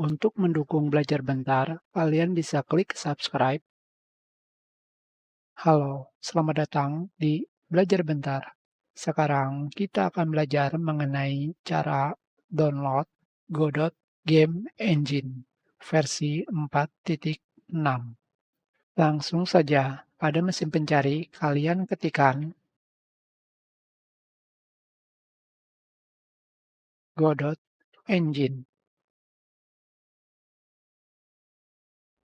Untuk mendukung belajar bentar, kalian bisa klik subscribe. Halo, selamat datang di Belajar Bentar. Sekarang kita akan belajar mengenai cara download Godot Game Engine versi 4.6. Langsung saja, pada mesin pencari kalian ketikkan Godot Engine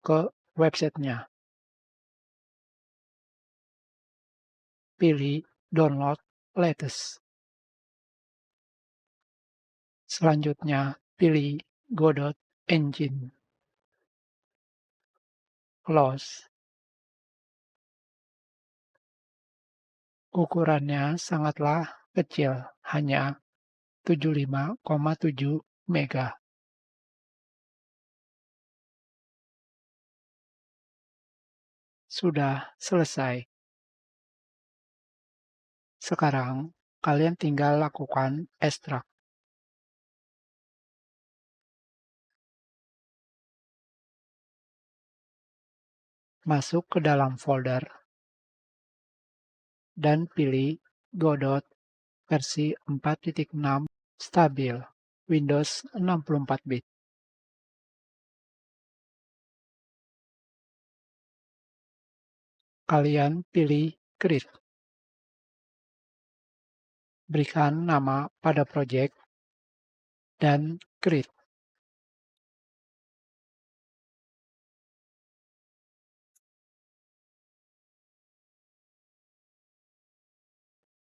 ke websitenya. Pilih Download Latest. Selanjutnya, pilih Godot Engine. Close. Ukurannya sangatlah kecil, hanya 75,7 mega. Sudah selesai. Sekarang, kalian tinggal lakukan ekstrak. Masuk ke dalam folder dan pilih Godot versi 4.6 stabil, Windows 64 bit. Kalian pilih Create. Berikan nama pada project dan Create.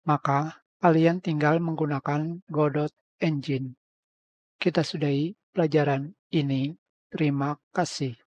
Maka kalian tinggal menggunakan Godot Engine. Kita sudahi pelajaran ini. Terima kasih.